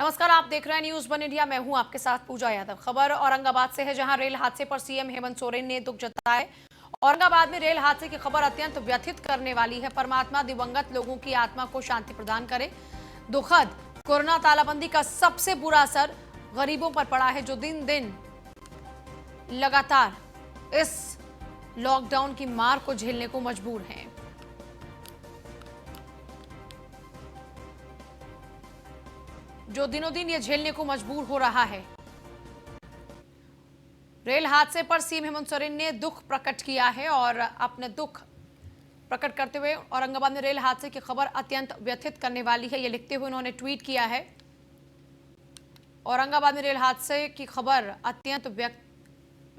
नमस्कार, आप देख रहे हैं न्यूज वन इंडिया। मैं हूं आपके साथ पूजा यादव। खबर औरंगाबाद से है, जहां रेल हादसे पर सीएम हेमंत सोरेन ने दुख जताया है। औरंगाबाद में रेल हादसे की खबर अत्यंत व्यथित करने वाली है। परमात्मा दिवंगत लोगों की आत्मा को शांति प्रदान करे। दुखद कोरोना तालाबंदी का सबसे बुरा असर गरीबों पर पड़ा है, जो दिन दिन लगातार इस लॉकडाउन की मार को झेलने को मजबूर हैं। जो दिनों दिन ये झेलने को मजबूर हो रहा है। रेल हादसे पर सीएम हेमंत सोरेन ने दुख प्रकट किया है और अपने दुख प्रकट करते हुए औरंगाबाद में रेल हादसे की खबर अत्यंत व्यथित करने वाली है, ये लिखते हुए उन्होंने ट्वीट किया है। औरंगाबाद में रेल हादसे की खबर अत्यंत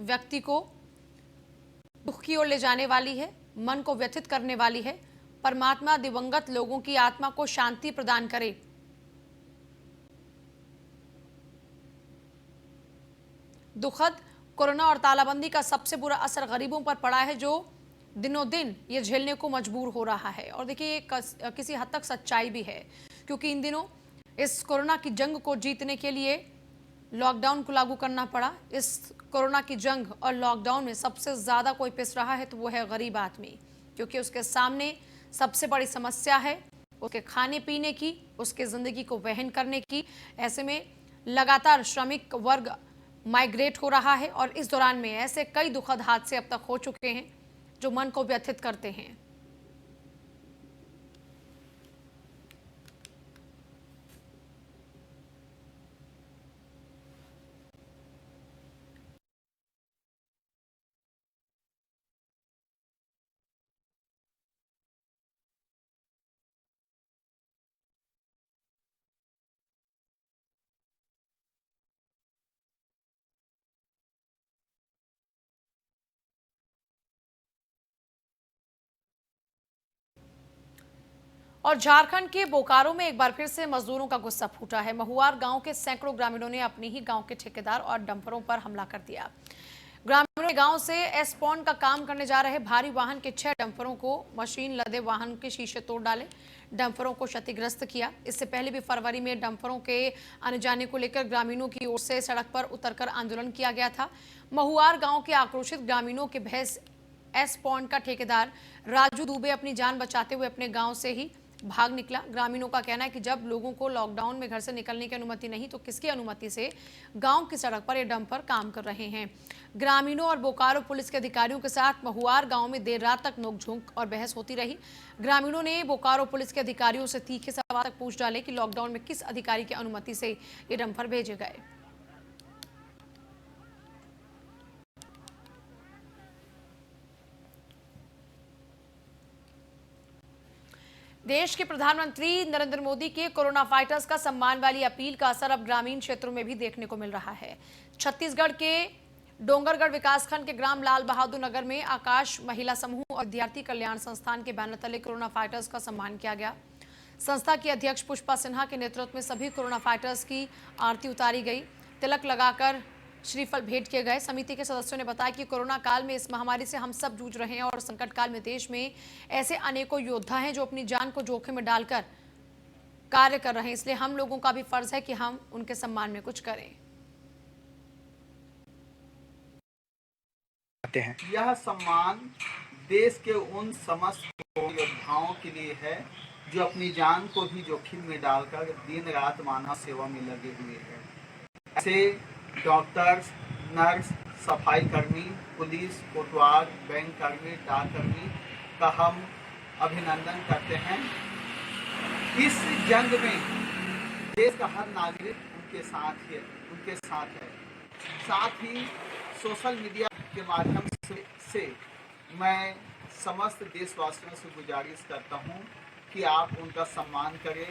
व्यक्ति को दुख की ओर ले जाने वाली है, मन को व्यथित करने वाली है। परमात्मा दिवंगत लोगों की आत्मा को शांति प्रदान करे। दुखद कोरोना और तालाबंदी का सबसे बुरा असर गरीबों पर पड़ा है, जो दिनों दिन ये झेलने को मजबूर हो रहा है। और देखिए, किसी हद तक सच्चाई भी है, क्योंकि इन दिनों इस कोरोना की जंग को जीतने के लिए लॉकडाउन को लागू करना पड़ा। इस कोरोना की जंग और लॉकडाउन में सबसे ज्यादा कोई पिस रहा है तो वो है गरीब आदमी, क्योंकि उसके सामने सबसे बड़ी समस्या है उसके खाने पीने की, उसके जिंदगी को वहन करने की। ऐसे में लगातार श्रमिक वर्ग माइग्रेट हो रहा है और इस दौरान में ऐसे कई दुखद हादसे अब तक हो चुके हैं जो मन को व्यथित करते हैं। और झारखंड के बोकारो में एक बार फिर से मजदूरों का गुस्सा फूटा है। महुआर गांव के सैकड़ों ग्रामीणों ने अपनी ही गांव के ठेकेदार और डंपरों पर हमला कर दिया। ग्रामीणों ने गांव से एस्पॉन का काम करने जा रहे भारी वाहन के 6 डंपरों को मशीन लदे वाहन के शीशे तोड़ डाले, डंपरों को क्षतिग्रस्त किया। इससे पहले भी फरवरी में डंपरों के आने जाने को लेकर ग्रामीणों की ओर से सड़क पर उतरकर आंदोलन किया गया था। महुआर गांव के आक्रोशित ग्रामीणों के भैंस एस्पॉन का ठेकेदार राजू दुबे अपनी जान बचाते हुए अपने गांव से ही भाग निकला। ग्रामीणों का कहना है कि जब लोगों को लॉकडाउन में घर से निकलने की अनुमति नहीं, तो किसकी अनुमति से गांव की सड़क पर ये डंपर काम कर रहे हैं। ग्रामीणों और बोकारो पुलिस के अधिकारियों के साथ महुआर गांव में देर रात तक नोकझोंक और बहस होती रही। ग्रामीणों ने बोकारो पुलिस के अधिकारियों से तीखे सवाल तक पूछ डाले कि लॉकडाउन में किस अधिकारी की अनुमति से ये डंपर भेजे गए। देश के प्रधानमंत्री नरेंद्र मोदी के कोरोना फाइटर्स का सम्मान वाली अपील का असर अब ग्रामीण क्षेत्रों में भी देखने को मिल रहा है। छत्तीसगढ़ के डोंगरगढ़ विकासखंड के ग्राम लाल बहादुर नगर में आकाश महिला समूह और विद्यार्थी कल्याण संस्थान के बैनर तले कोरोना फाइटर्स का सम्मान किया गया। संस्था की अध्यक्ष पुष्पा सिन्हा के नेतृत्व में सभी कोरोना फाइटर्स की आरती उतारी गई, तिलक लगाकर श्रीफल भेंट किए गए। समिति के सदस्यों ने बताया कि कोरोना काल में इस महामारी से हम सब जूझ रहे हैं और संकट काल में देश में ऐसे अनेकों योद्धा हैं जो अपनी जान को जोखिम में डालकर कार्य कर रहे हैं। इसलिए हम लोगों का भी फर्ज है कि हम उनके सम्मान में कुछ करें। यह सम्मान देश के उन समस्त योद्धाओं के लिए है जो अपनी जान को भी जोखिम में डालकर दिन रात मानव सेवा में लगे हुए हैं। ऐसे डॉक्टर्स, नर्स, सफाई कर्मी, पुलिस, कोतवाल, बैंक कर्मी, डाक कर्मी का हम अभिनंदन करते हैं। इस जंग में देश का हर नागरिक उनके साथ है। साथ ही सोशल मीडिया के माध्यम से मैं समस्त देशवासियों से गुजारिश करता हूं कि आप उनका सम्मान करें,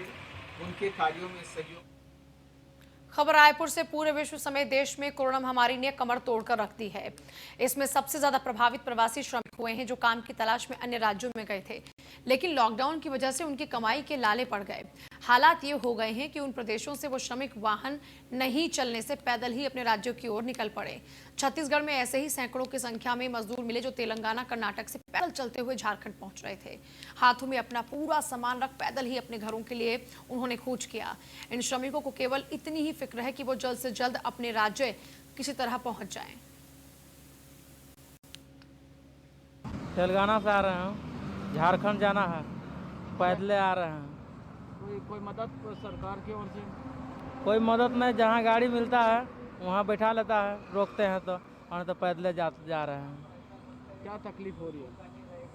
उनके कार्यों में सहयोग। खबर रायपुर से। पूरे विश्व समेत देश में कोरोना महामारी ने कमर तोड़कर रख दी है। इसमें सबसे ज्यादा प्रभावित प्रवासी श्रमिक हुए हैं, जो काम की तलाश में अन्य राज्यों में गए थे, लेकिन लॉकडाउन की वजह से उनकी कमाई के लाले पड़ गए। हालात ये हो गए हैं कि उन प्रदेशों से वो श्रमिक वाहन नहीं चलने से पैदल ही अपने राज्यों की ओर निकल पड़े। छत्तीसगढ़ में ऐसे ही सैकड़ों की संख्या में मजदूर मिले जो तेलंगाना, कर्नाटक से पैदल चलते हुए झारखंड पहुंच रहे थे। हाथों में अपना पूरा सामान रख पैदल ही अपने घरों के लिए उन्होंने कूच किया। इन श्रमिकों को केवल इतनी ही फिक्र है कि वो जल्द से जल्द अपने राज्य किसी तरह पहुंच जाएं। तेलंगाना से आ रहे हैं, झारखंड जाना है, पैदले आ रहे हैं। कोई मदद सरकार की ओर से? कोई मदद नहीं, जहाँ गाड़ी मिलता है वहाँ बैठा लेता है, रोकते हैं तो, और तो पैदले जा रहे हैं। क्या तकलीफ हो रही है?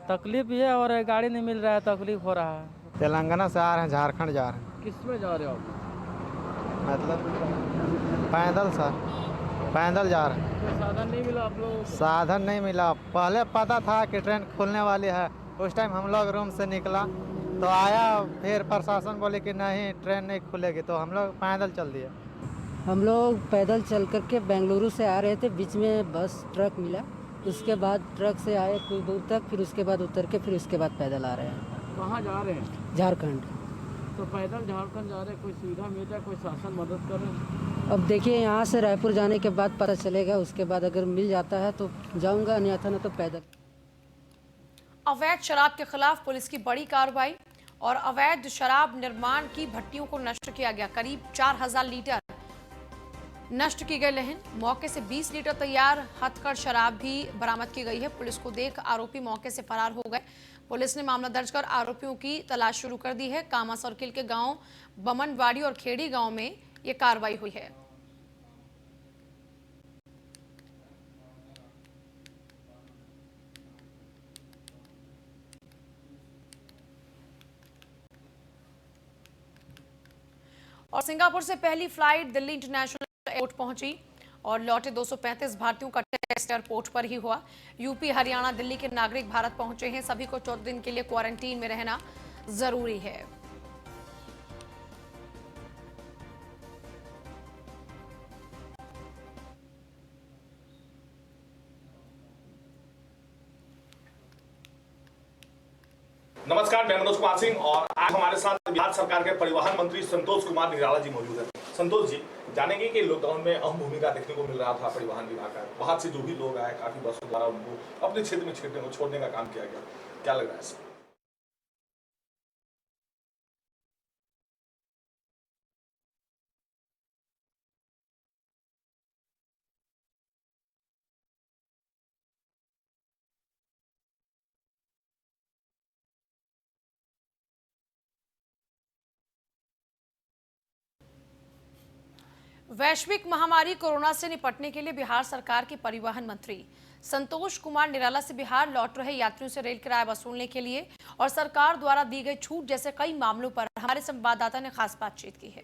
तकलीफ ये और गाड़ी नहीं मिल रहा है, तकलीफ हो रहा है। तेलंगाना से आ रहे हैं, झारखंड जा रहे हैं। किस में जा रहे हो आप? मतलब पैदल सर, पैदल जा रहे हैं। कोई साधन नहीं मिला आप लोगों को? साधन नहीं मिला। पहले पता था कि ट्रेन खुलने वाली है, उस टाइम हम लोग रूम से निकला तो आया, फिर प्रशासन बोले कि नहीं ट्रेन नहीं खुलेगी, तो हम लोग पैदल चल दिए। हम लोग पैदल चल करके बेंगलुरु से आ रहे थे, बीच में बस ट्रक मिला, उसके बाद ट्रक से आए कुछ दूर तक, फिर उसके बाद उतर के फिर उसके बाद पैदल आ रहे हैं। कहाँ जा रहे हैं? झारखंड। तो पैदल झारखंड जा रहे हैं, कोई सुविधा मिल जाए, कोई शासन मदद करे? अब देखिए यहाँ से रायपुर जाने के बाद पता चलेगा, उसके बाद अगर मिल जाता है तो जाऊँगा, अन्यथा ना तो पैदल। अवैध शराब के खिलाफ पुलिस की बड़ी कार्रवाई और अवैध शराब निर्माण की भट्टियों को नष्ट किया गया। करीब 4000 लीटर नष्ट की गई लेकिन मौके से 20 लीटर तैयार हथकढ़ शराब भी बरामद की गई है। पुलिस को देख आरोपी मौके से फरार हो गए। पुलिस ने मामला दर्ज कर आरोपियों की तलाश शुरू कर दी है। कामा सर्किल के गांव बमनवाड़ी और खेड़ी गांव में ये कार्रवाई हुई है। और सिंगापुर से पहली फ्लाइट दिल्ली इंटरनेशनल एयरपोर्ट पहुंची और लौटे 235 भारतीयों का टेस्ट एयरपोर्ट पर ही हुआ। यूपी, हरियाणा, दिल्ली के नागरिक भारत पहुंचे हैं। सभी को 14 दिन के लिए क्वारंटीन में रहना जरूरी है। नमस्कार, मैं मनोज कुमार सिंह और आज हमारे साथ बिहार सरकार के परिवहन मंत्री संतोष कुमार निराला जी मौजूद हैं। संतोष जी, जानेंगे कि लॉकडाउन में अहम भूमिका देखने को मिल रहा था परिवहन विभाग का। बाहर से जो भी लोग आए, काफी बसों द्वारा उनको अपने क्षेत्र में छोड़ने का काम किया गया, क्या लग रहा है इससे? वैश्विक महामारी कोरोना से निपटने के लिए बिहार सरकार के परिवहन मंत्री संतोष कुमार निराला से बिहार लौट रहे यात्रियों से रेल किराया वसूलने के लिए और सरकार द्वारा दी गई छूट जैसे कई मामलों पर हमारे संवाददाता ने खास बातचीत की है।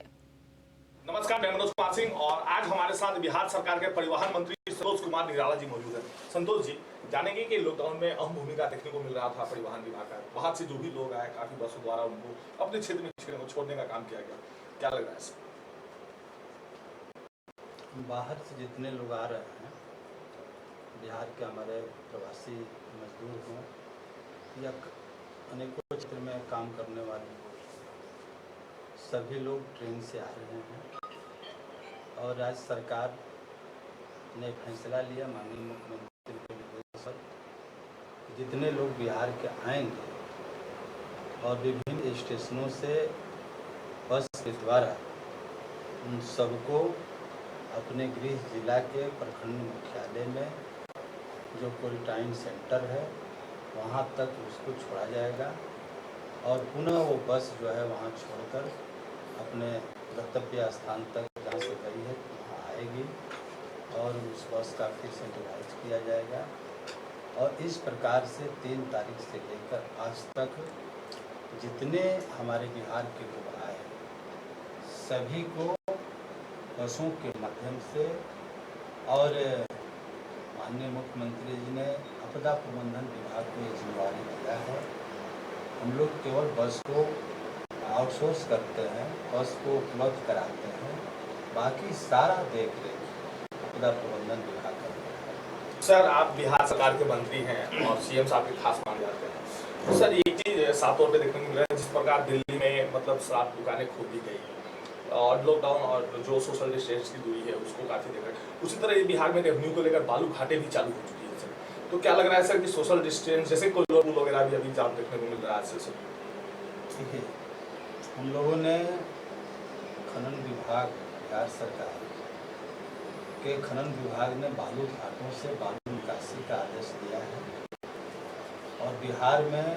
नमस्कार, मैं मनोज कुमार सिंह और आज हमारे साथ बिहार सरकार के परिवहन मंत्री संतोष कुमार निराला जी मौजूद हैं। संतोष जी, जानेंगे कि लॉकडाउन में अहम भूमिका देखने को मिल रहा था परिवहन विभाग का। बाहर से जो भी लोग आए, काफी बसों द्वारा उनको अपने क्षेत्र में छोड़ने का काम किया गया, क्या लग रहा है इससे? बाहर से जितने लोग आ रहे हैं, बिहार के हमारे प्रवासी मजदूर हों या अनेकों क्षेत्र में काम करने वाले हों, सभी लोग ट्रेन से आ रहे हैं। और राज्य सरकार ने फैसला लिया माननीय मुख्यमंत्री के निर्देश पर, जितने लोग बिहार के आएंगे और विभिन्न स्टेशनों से बस के द्वारा उन सबको अपने गृह जिला के प्रखंड मुख्यालय में जो क्वारंटाइन सेंटर है वहां तक उसको छोड़ा जाएगा और पुनः वो बस जो है वहां छोड़कर अपने गंतव्य स्थान तक जहाँ से गई है वहाँ आएगी और उस बस का फिर सेंट्रलाइज किया जाएगा। और इस प्रकार से 3 तारीख से लेकर आज तक जितने हमारे बिहार के लोग आए सभी को बसों के माध्यम से, और माननीय मुख्यमंत्री जी ने आपदा प्रबंधन विभाग को ये जिम्मेवारी दिया है। हम लोग केवल बस को आउटसोर्स करते हैं, बस को उपलब्ध कराते हैं, बाकी सारा देख रेख आपदा प्रबंधन विभाग करता है। सर, आप बिहार सरकार के मंत्री हैं और सीएम साहब के खास माने जाते हैं। तो सर, एक चीज साफ तौर पे देखने को मिल रहा है, जिस प्रकार दिल्ली में मतलब शराब दुकानें खोल दी गई और लॉकडाउन और जो सोशल डिस्टेंस की दूरी है उसको काफी देखकर उसी तरह बिहार में रेवेन्यू को लेकर बालू घाटे भी चालू हो चुकी है सर। तो क्या लग रहा है सर कि सोशल डिस्टेंस जैसे कोल्हापुर वगैरह भी अभी जाम देखने को मिल रहा है सर? देखिए, हम लोगों ने खनन विभाग, बिहार सरकार के खनन विभाग ने बालू घाटों से बालू निकासी का आदेश दिया है और बिहार में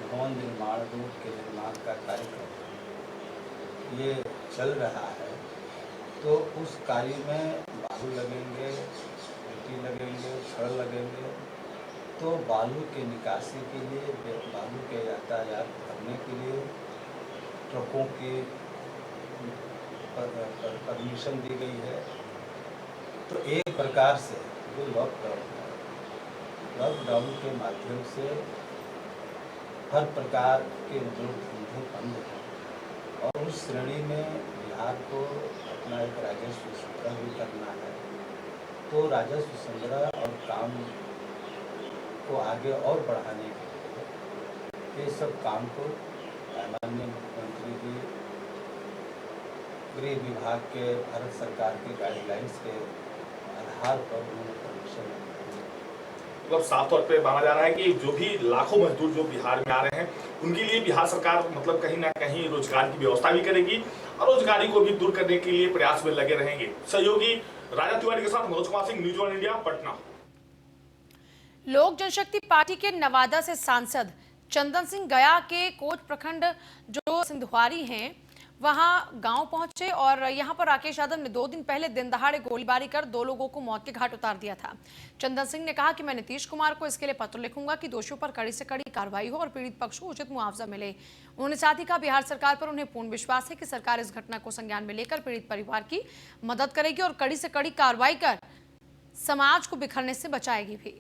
भवन निर्माण, रोड के निर्माण का कार्यक्रम ये चल रहा है। तो उस कार्य में बालू लगेंगे, मिट्टी लगेंगे, छड़ लगेंगे। तो बालू के निकासी के लिए, बालू के यातायात करने के लिए ट्रकों की परमिशन दी गई है। तो एक प्रकार से जो लॉकडाउन के माध्यम से हर प्रकार के उद्योग धंधे बंद हैं और उस श्रेणी में बिहार को अपना एक राजस्व संग्रह भी करना है। तो राजस्व संग्रह और काम को आगे और बढ़ाने के लिए ये सब काम को माननीय मुख्यमंत्री जी गृह विभाग के, भारत सरकार के गाइडलाइंस के आधार पर उन्होंने परमिशन। मतलब साफ तौर पे माना जा रहा है कि जो भी लाखों मजदूर जो बिहार में आ रहे हैं उनके लिए बिहार सरकार मतलब कहीं ना कहीं रोजगार की व्यवस्था भी करेगी और रोजगारी को भी दूर करने के लिए प्रयास में लगे रहेंगे। सहयोगी राजा तिवारी के साथ मनोज कुमार सिंह, न्यूज़ 1 इंडिया, पटना। लोक जनशक्ति पार्टी के नवादा से सांसद चंदन सिंह गया के कोच प्रखंड जो सिंधुवारी हैं वहां गांव पहुंचे और यहां पर राकेश यादव ने 2 दिन पहले दिन दहाड़े गोलीबारी कर 2 लोगों को मौत के घाट उतार दिया था। चंदन सिंह ने कहा कि मैं नीतीश कुमार को इसके लिए पत्र लिखूंगा कि दोषियों पर कड़ी से कड़ी कार्रवाई हो और पीड़ित पक्ष को उचित मुआवजा मिले। उन्होंने साथ ही कहा बिहार सरकार पर उन्हें पूर्ण विश्वास है कि सरकार इस घटना को संज्ञान में लेकर पीड़ित परिवार की मदद करेगी और कड़ी से कड़ी कार्रवाई कर समाज को बिखरने से बचाएगी भी।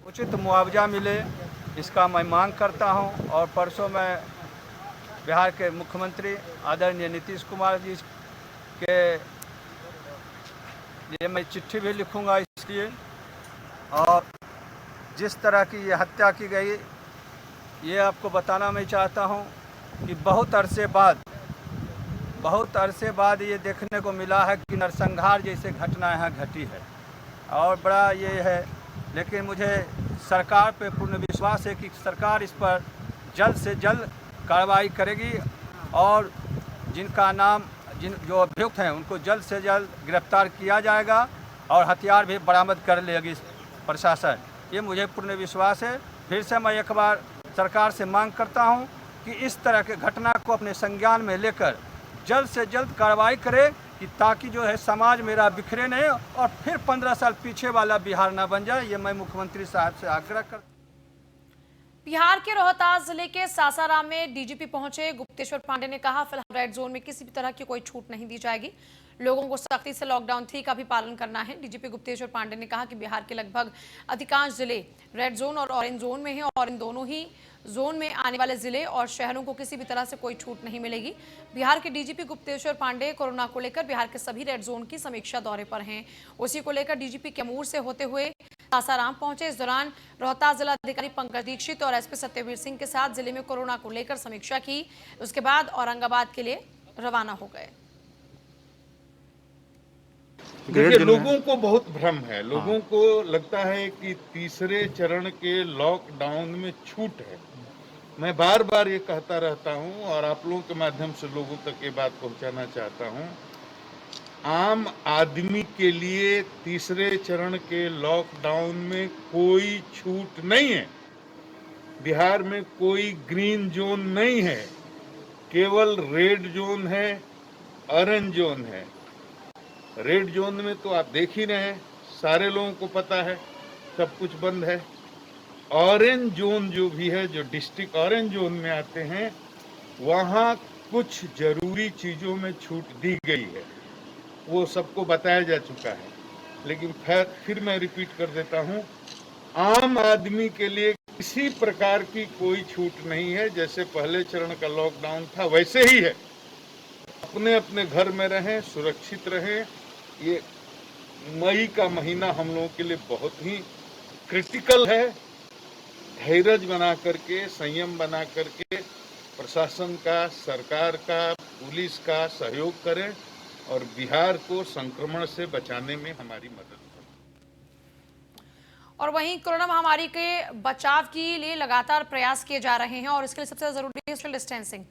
उचित मुआवजा मिले इसका मैं मांग करता हूं और परसों मैं बिहार के मुख्यमंत्री आदरणीय नीतीश कुमार जी के लिए मैं चिट्ठी भी लिखूंगा इसलिए। और जिस तरह की ये हत्या की गई ये आपको बताना मैं चाहता हूं कि बहुत अरसे बाद ये देखने को मिला है कि नरसंहार जैसे घटना यहाँ घटी है और बड़ा ये है। लेकिन मुझे सरकार पे पूर्ण विश्वास है कि सरकार इस पर जल्द से जल्द कार्रवाई करेगी और जिनका नाम जो अभियुक्त हैं उनको जल्द से जल्द गिरफ्तार किया जाएगा और हथियार भी बरामद कर लेगी प्रशासन, ये मुझे पूर्ण विश्वास है। फिर से मैं एक बार सरकार से मांग करता हूं कि इस तरह के घटना को अपने संज्ञान में लेकर जल्द से जल्द कार्रवाई करे कि ताकि जो है समाज मेरा बिखरे नहीं और फिर 15 साल पीछे वाला बिहार ना बन जाए। ये मैं मुख्यमंत्री साहब से आग्रह करता हूं। बिहार के रोहतास जिले के सासाराम में डीजीपी पहुंचे गुप्तेश्वर पांडे ने कहा फिलहाल रेड जोन में किसी भी तरह की कोई छूट नहीं दी जाएगी, लोगों को सख्ती से लॉकडाउन 3 का भी पालन करना है। डीजीपी गुप्तेश्वर पांडे ने कहा कि बिहार के लगभग अधिकांश जिले रेड जोन और ऑरेंज जोन में हैं और इन दोनों ही जोन में आने वाले जिले और शहरों को किसी भी तरह से कोई छूट नहीं मिलेगी। बिहार के डीजीपी गुप्तेश्वर पांडे कोरोना को लेकर बिहार के सभी रेड जोन की समीक्षा दौरे पर हैं। उसी को लेकर डीजीपी कैमूर से होते हुए सासाराम पहुंचे। इस दौरान रोहतास जिलाधिकारी पंकज दीक्षित और एसपी सत्यवीर सिंह के साथ जिले में कोरोना को लेकर समीक्षा की। उसके बाद औरंगाबाद के लिए रवाना हो गए। देखिए, लोगों को बहुत भ्रम है, लोगों को लगता है कि तीसरे चरण के लॉकडाउन में छूट है। मैं बार बार ये कहता रहता हूं और आप लोगों के माध्यम से लोगों तक ये बात पहुंचाना चाहता हूं, आम आदमी के लिए तीसरे चरण के लॉकडाउन में कोई छूट नहीं है। बिहार में कोई ग्रीन जोन नहीं है, केवल रेड जोन है, ऑरेंज जोन है। रेड जोन में तो आप देख ही रहे हैं, सारे लोगों को पता है सब कुछ बंद है। ऑरेंज जोन जो भी है, जो डिस्ट्रिक्ट ऑरेंज जोन में आते हैं, वहाँ कुछ जरूरी चीज़ों में छूट दी गई है, वो सबको बताया जा चुका है। लेकिन फिर मैं रिपीट कर देता हूँ, आम आदमी के लिए किसी प्रकार की कोई छूट नहीं है। जैसे पहले चरण का लॉकडाउन था वैसे ही है। अपने अपने घर में रहें, सुरक्षित रहें। ये मई का महीना हम लोगों के लिए बहुत ही क्रिटिकल है। धैर्य बना करके, संयम बना करके प्रशासन का, सरकार का, पुलिस का सहयोग करें और बिहार को संक्रमण से बचाने में हमारी मदद करें। और वहीं कोरोना महामारी के बचाव के लिए लगातार प्रयास किए जा रहे हैं और इसके लिए सबसे ज्यादा जरूरी है सोशल डिस्टेंसिंग।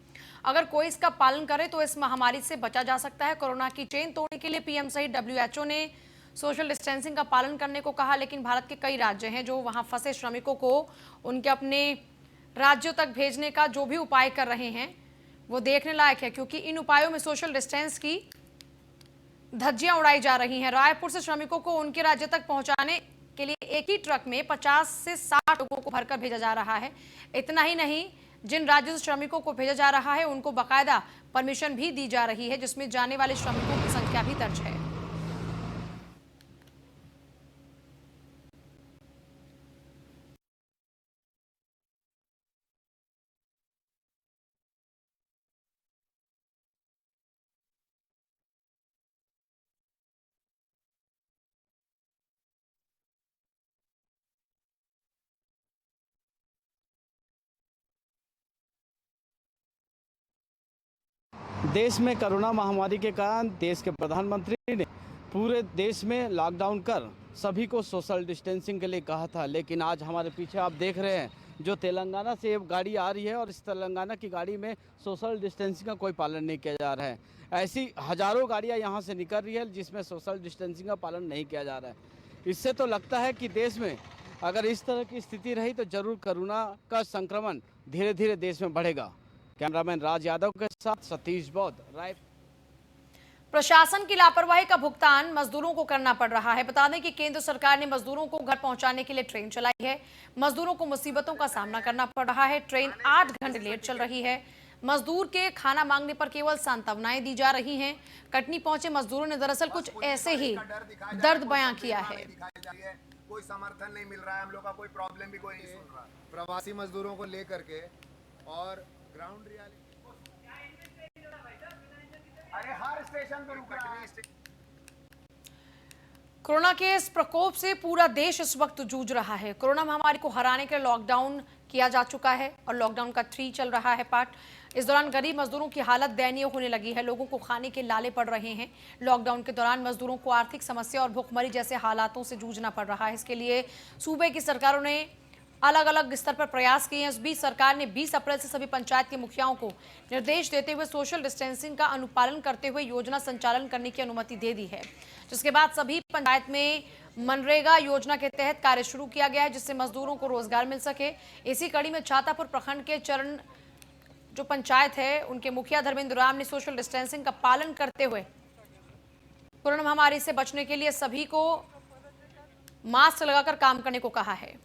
अगर कोई इसका पालन करे तो इस महामारी से बचा जा सकता है। कोरोना की चेन तोड़ने के लिए पीएम सहित WHO ने सोशल डिस्टेंसिंग का पालन करने को कहा, लेकिन भारत के कई राज्य हैं जो वहां फंसे श्रमिकों को उनके अपने राज्यों तक भेजने का जो भी उपाय कर रहे हैं वो देखने लायक है, क्योंकि इन उपायों में सोशल डिस्टेंस की धज्जियां उड़ाई जा रही हैं। रायपुर से श्रमिकों को उनके राज्य तक पहुंचाने के लिए एक ही ट्रक में 50 से 60 लोगों को भरकर भेजा जा रहा है। इतना ही नहीं, जिन राज्यों से श्रमिकों को भेजा जा रहा है उनको बाकायदा परमिशन भी दी जा रही है, जिसमें जाने वाले श्रमिकों की संख्या भी दर्ज है। देश में कोरोना महामारी के कारण देश के प्रधानमंत्री ने पूरे देश में लॉकडाउन कर सभी को सोशल डिस्टेंसिंग के लिए कहा था, लेकिन आज हमारे पीछे आप देख रहे हैं जो तेलंगाना से एक गाड़ी आ रही है और इस तेलंगाना की गाड़ी में सोशल डिस्टेंसिंग का कोई पालन नहीं किया जा रहा है। ऐसी हजारों गाड़ियां यहां से निकल रही है जिसमें सोशल डिस्टेंसिंग का पालन नहीं किया जा रहा है। इससे तो लगता है कि देश में अगर इस तरह की स्थिति रही तो जरूर कोरोना का संक्रमण धीरे धीरे देश में बढ़ेगा। कैमरामैन राज यादव के साथ सतीश बौद्ध, रायपुर। प्रशासन की लापरवाही का भुगतान मजदूरों को करना पड़ रहा है। बता दें कि केंद्र सरकार ने मजदूरों को घर पहुंचाने के लिए ट्रेन चलाई है। मजदूरों को मुसीबतों का सामना करना पड़ रहा है। ट्रेन 8 घंटे लेट चल रही है। मजदूर के खाना मांगने पर केवल सांत्वनाएं दी जा रही हैं। कटनी पहुंचे मजदूरों ने दरअसल कुछ ऐसे ही दर्द बयां किया है। कोई समर्थन नहीं मिल रहा है, हम लोग का कोई प्रॉब्लम भी कोई नहीं सुन रहा। प्रवासी मजदूरों को लेकर के और ग्राउंड रियलिटी, अरे हर स्टेशन पर रुक रहा है। कोरोना के इस प्रकोप से पूरा देश इस वक्त जूझ रहा है। कोरोना महामारी को हराने के लिए लॉकडाउन किया जा चुका है और लॉकडाउन का 3 चल रहा है पार्ट। इस दौरान गरीब मजदूरों की हालत दयनीय होने लगी है। लोगों को खाने के लाले पड़ रहे हैं। लॉकडाउन के दौरान मजदूरों को आर्थिक समस्या और भूखमरी जैसे हालातों से जूझना पड़ रहा है। इसके लिए सूबे की सरकारों ने अलग अलग स्तर पर प्रयास किए हैं। इस बीच सरकार ने 20 अप्रैल से सभी पंचायत के मुखियाओं को निर्देश देते हुए सोशल डिस्टेंसिंग का अनुपालन करते हुए योजना संचालन करने की अनुमति दे दी है, जिसके बाद सभी पंचायत में मनरेगा योजना के तहत कार्य शुरू किया गया है, जिससे मजदूरों को रोजगार मिल सके। इसी कड़ी में छातापुर प्रखंड के चरण जो पंचायत है उनके मुखिया धर्मेंद्र राम ने सोशल डिस्टेंसिंग का पालन करते हुए कोरोना महामारी से बचने के लिए सभी को मास्क लगाकर काम करने को कहा है।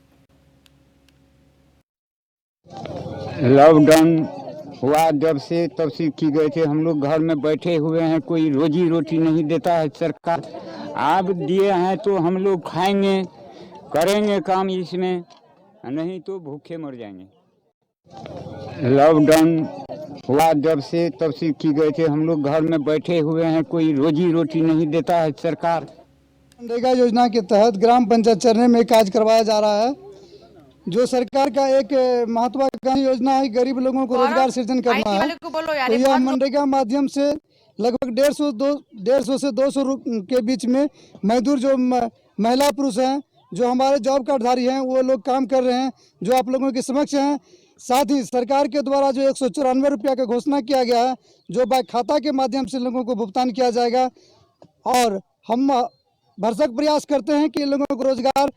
लॉकडाउन हुआ जब से तब से की गए थे, हम लोग घर में बैठे हुए हैं, कोई रोजी रोटी नहीं देता है सरकार। आप दिए हैं तो हम लोग खाएंगे, करेंगे काम इसमें, नहीं तो भूखे मर जाएंगे। लॉकडाउन हुआ जब से तब से की गए थे, हम लोग घर में बैठे हुए हैं, कोई रोजी रोटी नहीं देता है सरकार। मनरेगा योजना के तहत ग्राम पंचायत चरने में कार्य करवाया जा रहा है, जो सरकार का एक महत्वाकांक्षी योजना है। गरीब लोगों को रोजगार सृजन करना है। तो यह मनरेगा माध्यम से लगभग 150 से 200 के बीच में मजदूर जो महिला पुरुष हैं, जो हमारे जॉब कार्डधारी हैं, वो लोग काम कर रहे हैं, जो आप लोगों के समक्ष हैं। साथ ही सरकार के द्वारा जो 194 रुपया का घोषणा किया गया है, जो बैंक खाता के माध्यम से लोगों को भुगतान किया जाएगा, और हम भरसक प्रयास करते हैं कि इन लोगों को रोजगार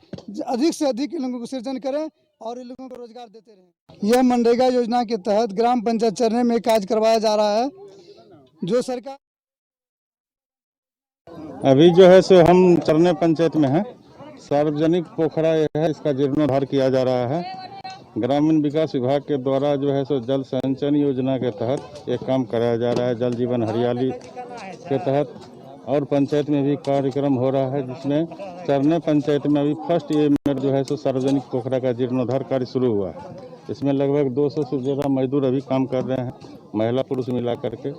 अधिक से अधिक इन लोगों को सृजन करें और इन लोगों को रोजगार देते रहें। यह मनरेगा योजना के तहत ग्राम पंचायत चरने में कार्य करवाया जा रहा है, जो सरकार अभी जो है सो हम चरने पंचायत में है। सार्वजनिक पोखरा है, इसका जीर्णोद्धार किया जा रहा है। ग्रामीण विकास विभाग के द्वारा जो है सो जल संचयन योजना के तहत एक काम कराया जा रहा है, जल जीवन हरियाली के तहत। और पंचायत में भी कार्यक्रम हो रहा है, जिसमें चरने पंचायत में अभी फर्स्ट ये में जो है सो सार्वजनिक पोखरा का जीर्णोद्धार कार्य शुरू हुआ है। इसमें लगभग 200 से ज़्यादा मजदूर अभी काम कर रहे हैं, महिला पुरुष मिला करके।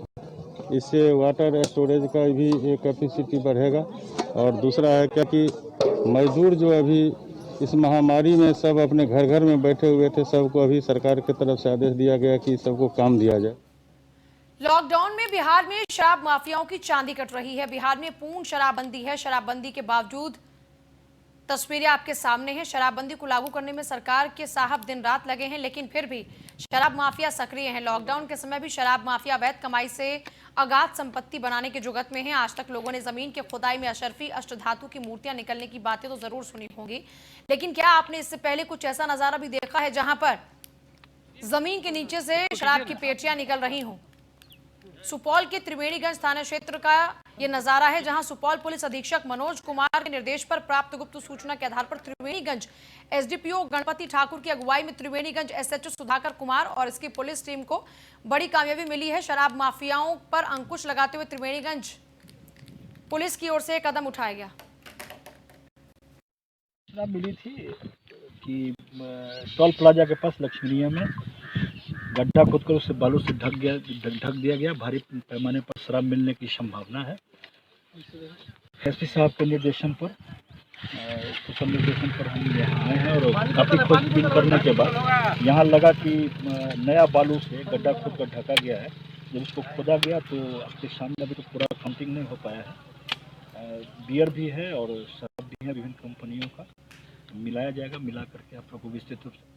इससे वाटर स्टोरेज का भी एक कैपेसिटी बढ़ेगा। और दूसरा है क्या कि मजदूर जो अभी इस महामारी में सब अपने घर घर में बैठे हुए थे। सबको अभी सरकार की तरफ से आदेश दिया गया कि सबको काम दिया जाए। लॉकडाउन में बिहार में शराब माफियाओं की चांदी कट रही है। बिहार में पूर्ण शराबबंदी है। शराबबंदी के बावजूद तस्वीरें आपके सामने हैं। शराबबंदी को लागू करने में सरकार के साहब दिन रात लगे हैं, लेकिन फिर भी शराब माफिया सक्रिय हैं। लॉकडाउन के समय भी शराब माफिया अवैध कमाई से अगाध संपत्ति बनाने के जुगत में हैं। आज तक लोगों ने जमीन के खुदाई में अशरफी अष्टधातु की मूर्तियां निकलने की बातें तो जरूर सुनी होंगी, लेकिन क्या आपने इससे पहले कुछ ऐसा नजारा भी देखा है जहां पर जमीन के नीचे से शराब की पेटियां निकल रही हों? सुपौल के त्रिवेणीगंज थाना क्षेत्र का ये नजारा है, जहां सुपौल पुलिस अधीक्षक मनोज कुमार के निर्देश पर प्राप्त गुप्त सूचना के आधार पर त्रिवेणीगंज एसडीपीओ गणपति ठाकुर की अगुवाई में त्रिवेणीगंज एसएचओ सुधाकर कुमार और इसकी पुलिस टीम को बड़ी कामयाबी मिली है। शराब माफियाओं पर अंकुश लगाते हुए त्रिवेणीगंज पुलिस की ओर से एक कदम उठाया गया। मिली थी कि टोल प्लाजा के पास लक्ष्मीनिया में गड्ढा खोदकर उसे बालू से ढक दिया गया। भारी पैमाने पर शराब मिलने की संभावना है। एसपी साहब के निर्देशन पर हम यहाँ आए हैं और काफ़ी खोजबीन करने के बाद यहाँ लगा कि नया बालू से गड्ढा खोदकर ढका गया है। जब उसको खोदा गया तो आपके सामने अभी तो पूरा काउंटिंग नहीं हो पाया है। बियर भी है और शराब भी है, विभिन्न कंपनियों का मिलाया जाएगा। मिला करके आप लोगों को विस्तृत रूप से